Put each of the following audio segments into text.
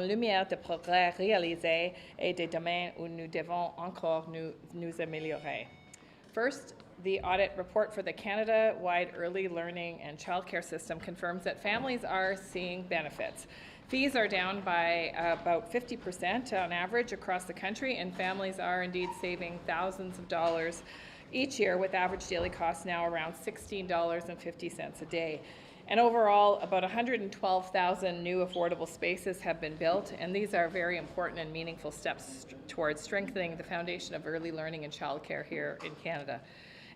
lumière des progrès réalisés et des domaines où nous devons encore nous améliorer. First, the audit report for the Canada-wide early learning and childcare system confirms that families are seeing benefits. Fees are down by about 50% on average across the country, and families are indeed saving thousands of dollars each year, with average daily costs now around $16.50 a day. And overall, about 112,000 new affordable spaces have been built, and these are very important and meaningful steps towards strengthening the foundation of early learning and childcare here in Canada.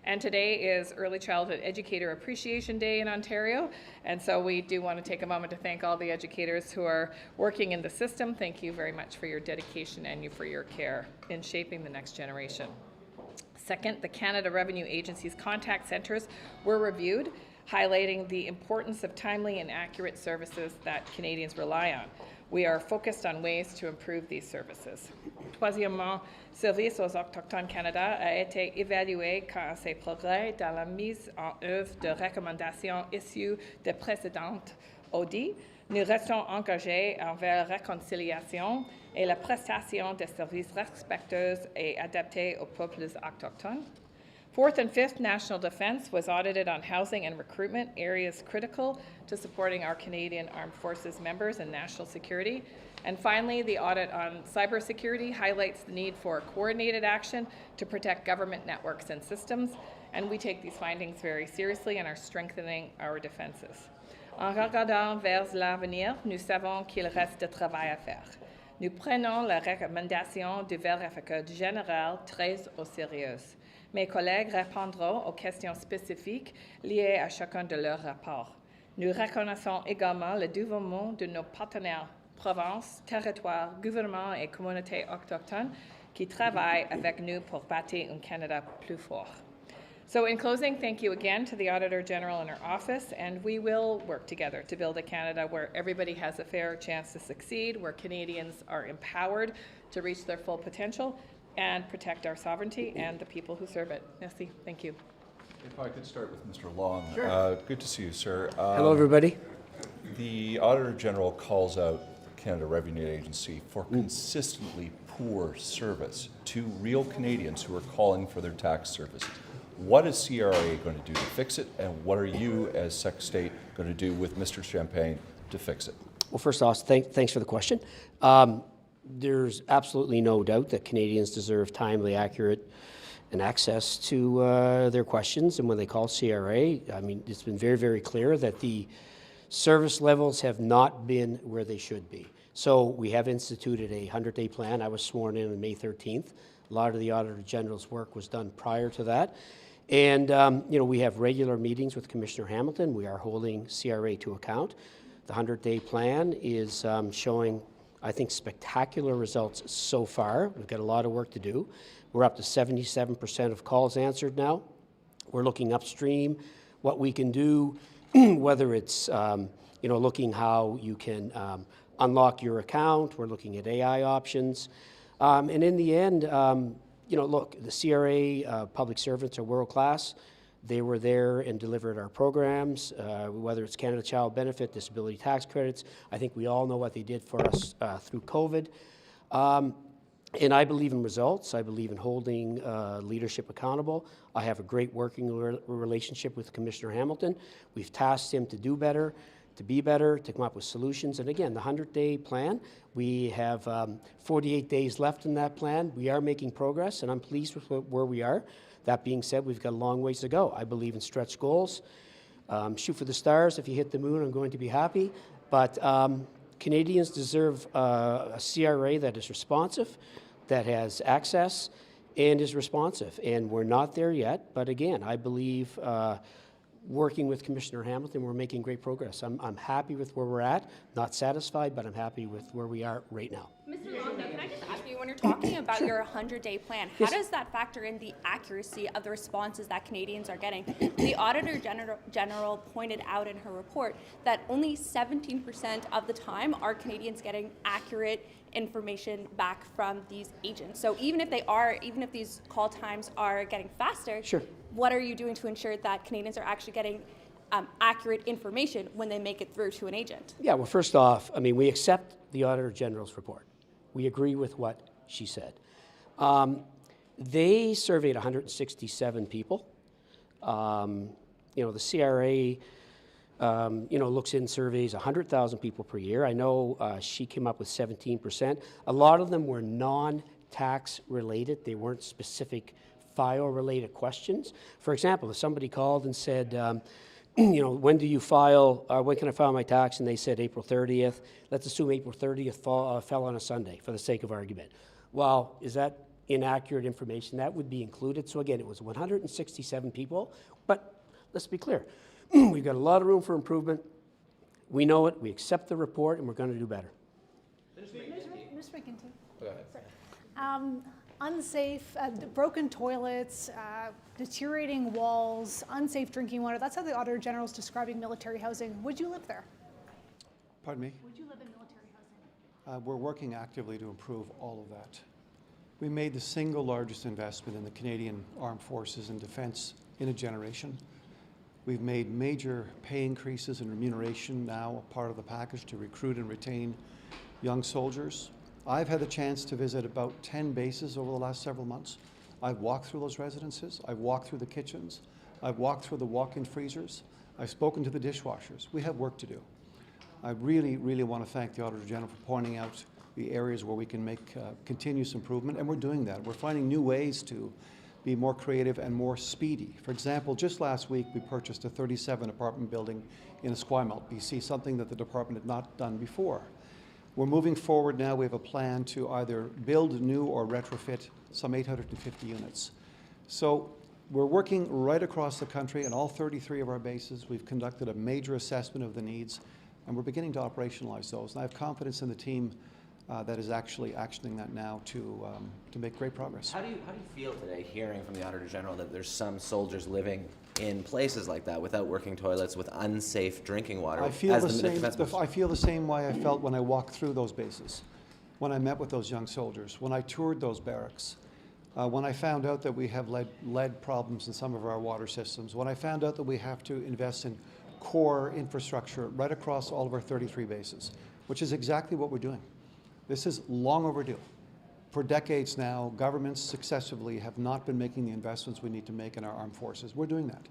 And today is Early Childhood Educator Appreciation Day in Ontario, and so we do want to take a moment to thank all the educators who are working in the system. Thank you very much for your dedication and for your care in shaping the next generation. Second, the Canada Revenue Agency's contact centres were reviewed, highlighting the importance of timely and accurate services that Canadians rely on. We are focused on ways to improve these services. Troisièmement, Service aux Autochtones Canada a été évalué quant à ses progrès dans la mise en œuvre de recommandations issues des précédentes audits. Nous restons engagés envers la réconciliation et la prestation de services respectueux et adaptés aux peuples autochtones. Fourth and fifth, national defense was audited on housing and recruitment, areas critical to supporting our Canadian Armed Forces members and national security. And finally, the audit on cybersecurity highlights the need for coordinated action to protect government networks and systems, and we take these findings very seriously and are strengthening our defenses. En regardant vers l'avenir, nous savons qu'il reste du travail à faire. Nous prenons la recommandation du vérificateur général très au sérieux. Mes collègues répondront aux questions spécifiques liées à chacun de leurs rapports. Nous reconnaissons également le dévouement de nos partenaires provinces, territoires, gouvernements et communautés autochtones qui travaillent avec nous pour bâtir un Canada plus fort. So in closing, thank you again to the Auditor General and her office, and we will work together to build a Canada where everybody has a fair chance to succeed, where Canadians are empowered to reach their full potential and protect our sovereignty and the people who serve it. Merci. Thank you. If I could start with Mr. Long. Sure. Good to see you, sir. Hello, everybody. The Auditor General calls out the Canada Revenue Agency for consistently poor service to real Canadians who are calling for their tax services. What is CRA going to do to fix it, and what are you as Sec State going to do with Mr. Champagne to fix it? Well, first off, thanks for the question. There's absolutely no doubt that Canadians deserve timely, accurate, and access to their questions. And when they call CRA, I mean, it's been very, very clear that the service levels have not been where they should be. So we have instituted a 100-day plan. I was sworn in on May 13th. A lot of the Auditor General's work was done prior to that. And, we have regular meetings with Commissioner Hamilton. We are holding CRA to account. The 100-day plan is showing, I think, spectacular results so far. We've got a lot of work to do. We're up to 77% of calls answered now. We're looking upstream what we can do, whether it's, looking how you can unlock your account. We're looking at AI options. And in the end, look, the CRA public servants are world class. They were there and delivered our programs, whether it's Canada Child Benefit, disability tax credits. I think we all know what they did for us through COVID. And I believe in results. I believe in holding leadership accountable. I have a great working relationship with Commissioner Hamilton. We've tasked him to do better, to be better, to come up with solutions. And again, the 100-day plan, we have 48 days left in that plan. We are making progress, and I'm pleased with where we are. That being said, we've got a long ways to go. I believe in stretch goals. Shoot for the stars. If you hit the moon, I'm going to be happy. But Canadians deserve a CRA that is responsive, that has access, and is responsive. And we're not there yet. But again, I believe working with Commissioner Hamilton, we're making great progress. I'm happy with where we're at. Not satisfied, but I'm happy with where we are right now. Mr. Long, can I just ask you, when you're talking about your 100-day plan, how does that factor in the accuracy of the responses that Canadians are getting? The Auditor General pointed out in her report that only 17% of the time are Canadians getting accurate information back from these agents. So even if these call times are getting faster, sure, what are you doing to ensure that Canadians are actually getting accurate information when they make it through to an agent? Yeah, well, first off, I mean, we accept the Auditor General's report. We agree with what she said. They surveyed 167 people. You know, the CRA, you know, looks in surveys 100,000 people per year. I know she came up with 17%. A lot of them were non-tax related. They weren't specific file-related questions. For example, if somebody called and said, you know, when do you file, when can I file my tax? And they said April 30th. Let's assume April 30th fell on a Sunday for the sake of argument. Well, is that inaccurate information? That would be included. So again, it was 167 people, but let's be clear. We've got a lot of room for improvement. We know it, we accept the report, and we're going to do better. Ms. McGinty. Unsafe, broken toilets, deteriorating walls, unsafe drinking water. That's how the Auditor General is describing military housing. Would you live there? Pardon me? Would you live in military housing? We're working actively to improve all of that. We made the single largest investment in the Canadian Armed Forces and Defence in a generation. We've made major pay increases and remuneration now a part of the package to recruit and retain young soldiers. I've had the chance to visit about 10 bases over the last several months. I've walked through those residences. I've walked through the kitchens. I've walked through the walk-in freezers. I've spoken to the dishwashers. We have work to do. I really, really want to thank the Auditor General for pointing out the areas where we can make continuous improvement, and we're doing that. We're finding new ways to be more creative and more speedy. For example, just last week we purchased a 37 apartment building in Esquimalt, BC, something that the department had not done before. We're moving forward now. We have a plan to either build new or retrofit some 850 units. So we're working right across the country in all 33 of our bases. We've conducted a major assessment of the needs, and we're beginning to operationalize those. And I have confidence in the team that is actually actioning that now to make great progress. How do you feel today hearing from the Auditor General that there's some soldiers living in places like that without working toilets, with unsafe drinking water? I feel the same way I felt when I walked through those bases, when I met with those young soldiers, when I toured those barracks, when I found out that we have lead problems in some of our water systems, when I found out that we have to invest in core infrastructure right across all of our 33 bases, which is exactly what we're doing. This is long overdue. For decades now, governments successively have not been making the investments we need to make in our armed forces. We're doing that.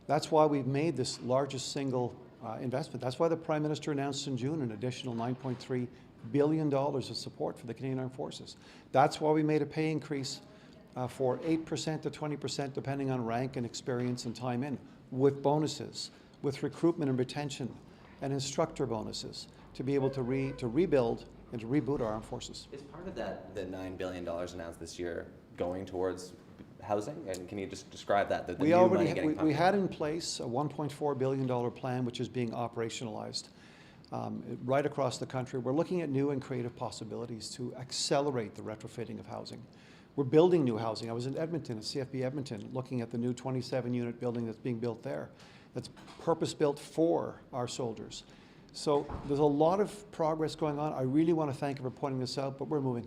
That's why we've made this largest single investment. That's why the Prime Minister announced in June an additional $9.3 billion of support for the Canadian Armed Forces. That's why we made a pay increase for 8% to 20%, depending on rank and experience and time in, with bonuses, with recruitment and retention, and instructor bonuses, to be able to rebuild and to reboot our armed forces. Is part of that, the $9 billion announced this year, going towards housing? And can you just describe that? We had in place a $1.4 billion plan, which is being operationalized right across the country. We're looking at new and creative possibilities to accelerate the retrofitting of housing. We're building new housing. I was in Edmonton, at CFB Edmonton, looking at the new 27-unit building that's being built there. That's purpose-built for our soldiers. So there's a lot of progress going on. I really want to thank you for pointing this out, but we're moving.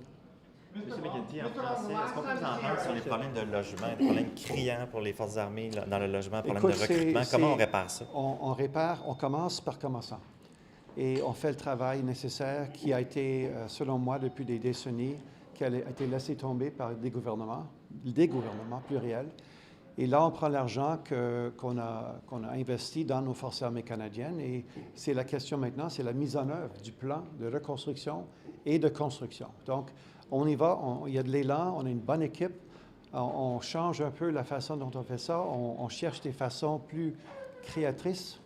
Monsieur McGinty, en français, est-ce qu'on peut vous entendre sur les problèmes de logement, des problèmes criants pour les forces armées dans le logement, problèmes de recrutement? Comment on répare ça? On commence par commençant. Et on fait le travail nécessaire qui a été, selon moi, depuis des décennies, qui a été laissé tomber par des gouvernements pluriels. Et là, on prend l'argent qu'on a investi dans nos forces armées canadiennes, et c'est la question maintenant, c'est la mise en œuvre du plan de reconstruction et de construction. Donc, on y va, il y a de l'élan, on a une bonne équipe, on change un peu la façon dont on fait ça, on cherche des façons plus créatrices.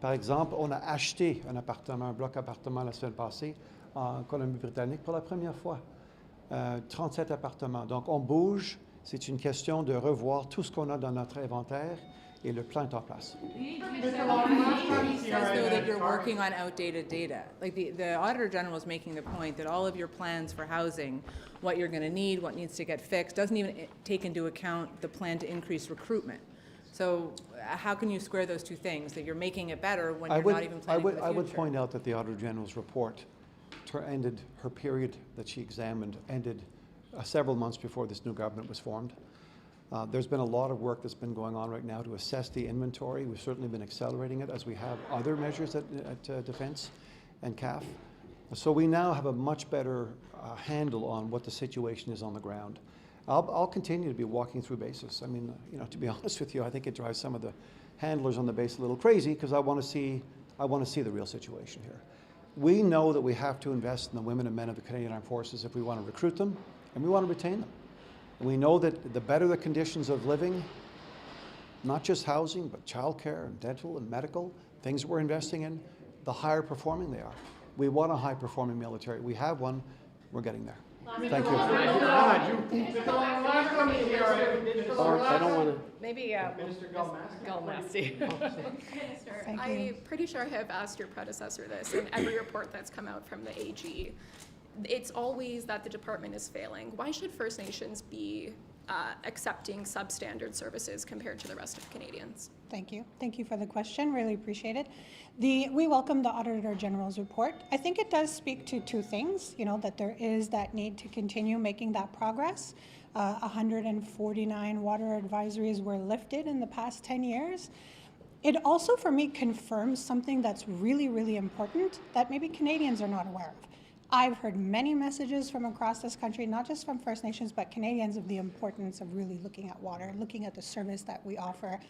Par exemple, on a acheté un bloc appartement la semaine passée en Colombie-Britannique pour la première fois. 37 appartements. Donc, on bouge. C'est une question de revoir tout ce qu'on a dans notre inventaire, et le plan est en place. It says, though, that you're working on outdated data. Like the Auditor General is making the point that all of your plans for housing, what you're going to need, what needs to get fixed, doesn't even take into account the plan to increase recruitment. So how can you square those two things, that you're making it better when you're not even planning for the future? I would point out that the Auditor General's report ended, her period that she examined ended several months before this new government was formed. There's been a lot of work that's been going on right now to assess the inventory. We've certainly been accelerating it as we have other measures at Defence and CAF. So we now have a much better handle on what the situation is on the ground. I'll continue to be walking through bases. I mean, you know, to be honest with you, I think it drives some of the handlers on the base a little crazy because I want to see the real situation here. We know that we have to invest in the women and men of the Canadian Armed Forces if we want to recruit them and we want to retain them. And we know that the better the conditions of living, not just housing, but childcare and dental and medical, things that we're investing in, the higher performing they are. We want a high performing military. We have one. We're getting there. Thank you. I don't want to. Maybe Minister Galmassy. Minister, I'm pretty sure I have asked your predecessor this in every report that's come out from the AG. It's always that the department is failing. Why should First Nations be accepting substandard services compared to the rest of Canadians? Thank you. Thank you for the question. Really appreciate it. We welcome the Auditor General's report. I think it does speak to two things, you know, that there is that need to continue making that progress. 149 water advisories were lifted in the past 10 years. It also, for me, confirms something that's really, really important that maybe Canadians are not aware of. I've heard many messages from across this country, not just from First Nations, but Canadians, of the importance of really looking at water, looking at the service that we offer.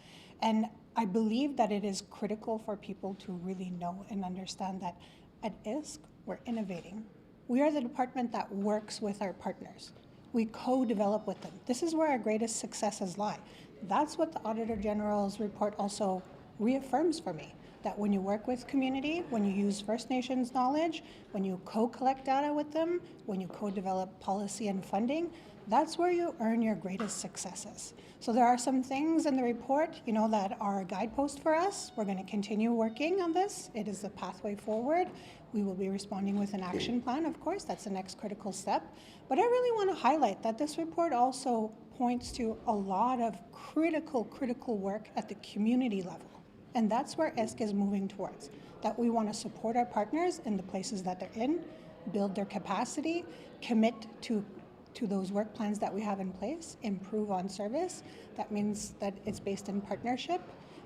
And I believe that it is critical for people to really know and understand that at ISK, we're innovating. We are the department that works with our partners. We co-develop with them. This is where our greatest successes lie. That's what the Auditor General's report also reaffirms for me. That when you work with community, when you use First Nations knowledge, when you co-collect data with them, when you co-develop policy and funding, that's where you earn your greatest successes. So there are some things in the report, you know, that are a guidepost for us. We're going to continue working on this. It is the pathway forward. We will be responding with an action plan, of course. That's the next critical step. But I really want to highlight that this report also points to a lot of critical work at the community level. And that's where ESK is moving towards, that we want to support our partners in the places that they're in, build their capacity, commit to those work plans that we have in place, improve on service. That means that it's based in partnership.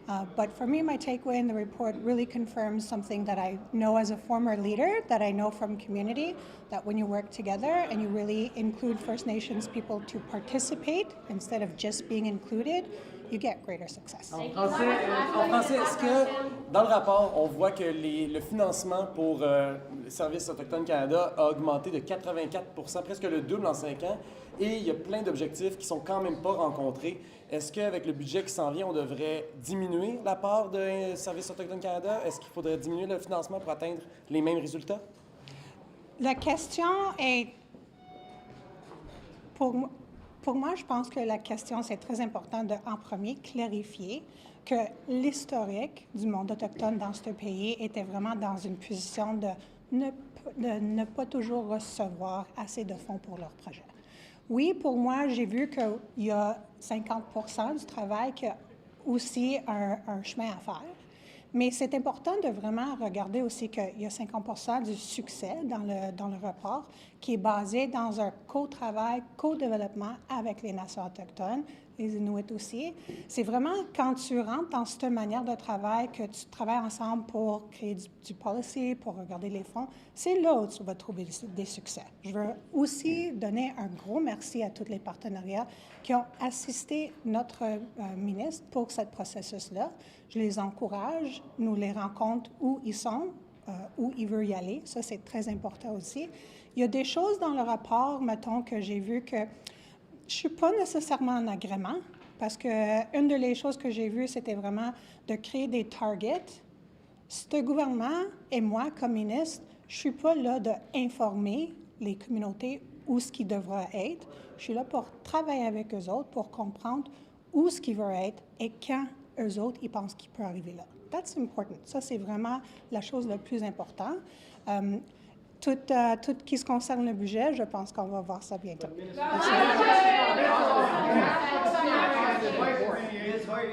But for me, my takeaway in the report really confirms something that I know as a former leader, that I know from community, that when you work together and you really include First Nations people to participate instead of just being included, you get greater success. En français, est-ce que dans le rapport, on voit que le financement pour le Service Autochtone Canada a augmenté de 84%, presque le double en 5 ans, et il y a plein d'objectifs qui sont quand même pas rencontrés. Est-ce qu'avec le budget qui s'en vient, on devrait diminuer la part de Service Autochtone Canada? Est-ce qu'il faudrait diminuer le financement pour atteindre les mêmes résultats? La question est, pour moi, je pense que la question, c'est très important de, en premier, clarifier que l'historique du monde autochtone dans ce pays était vraiment dans une position de ne pas toujours recevoir assez de fonds pour leurs projets. Oui, pour moi, j'ai vu qu'il y a 50% du travail qui a aussi un chemin à faire. Mais c'est important de vraiment regarder aussi qu'il y a 50% du succès dans le rapport qui est basé dans un co-travail, co-développement avec les nations autochtones, les Inuits aussi. C'est vraiment quand tu rentres dans cette manière de travail, que tu travailles ensemble pour créer du policy, pour regarder les fonds, c'est là où tu vas trouver des succès. Je veux aussi donner un gros merci à tous les partenariats qui ont assisté notre ministre pour ce processus-là. Je les encourage, nous les rencontrons où ils sont, où ils veulent y aller. Ça, c'est très important aussi. Il y a des choses dans le rapport, mettons, que j'ai vu que je ne suis pas nécessairement en agrément, parce qu'une des choses que j'ai vues, c'était vraiment de créer des targets. Ce gouvernement et moi, comme ministre, je ne suis pas là d'informer les communautés où ce qui devra être. Je suis là pour travailler avec eux autres, pour comprendre où ce qui veut être et quand eux autres, ils pensent qu'il peut arriver là. That's important. Ça, c'est vraiment la chose la plus importante. Tout qui se concerne le budget, je pense qu'on va voir ça bientôt.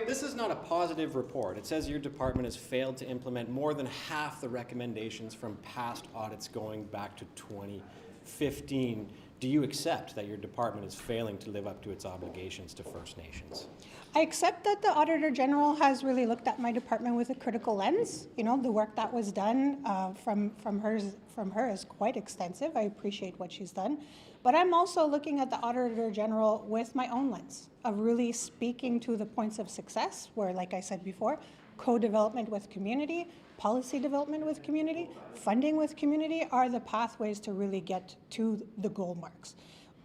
This is not a positive report. It says your department has failed to implement more than half the recommendations from past audits going back to 2015. do you accept that your department is failing to live up to its obligations to First Nations? I accept that the Auditor General has really looked at my department with a critical lens. You know, the work that was done from her is quite extensive. I appreciate what she's done. But I'm also looking at the Auditor General with my own lens of really speaking to the points of success where, like I said before, co-development with community, policy development with community, funding with community are the pathways to really get to the goal marks.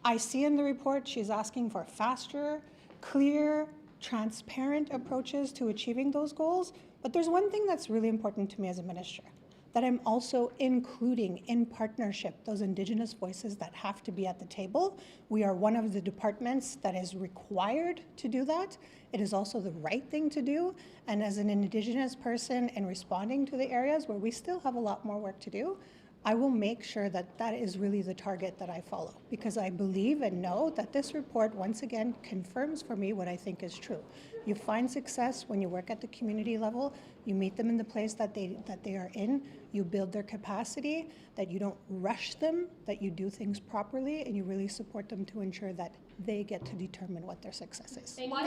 I see in the report she's asking for faster, clear, transparent approaches to achieving those goals. But there's one thing that's really important to me as a minister, that I'm also including in partnership those Indigenous voices that have to be at the table. We are one of the departments that is required to do that. It is also the right thing to do. And as an Indigenous person in responding to the areas where we still have a lot more work to do, I will make sure that that is really the target that I follow, because I believe and know that this report once again confirms for me what I think is true. You find success when you work at the community level, you meet them in the place that they are in, you build their capacity, that you don't rush them, that you do things properly, and you really support them to ensure that they get to determine what their success is. Thank you.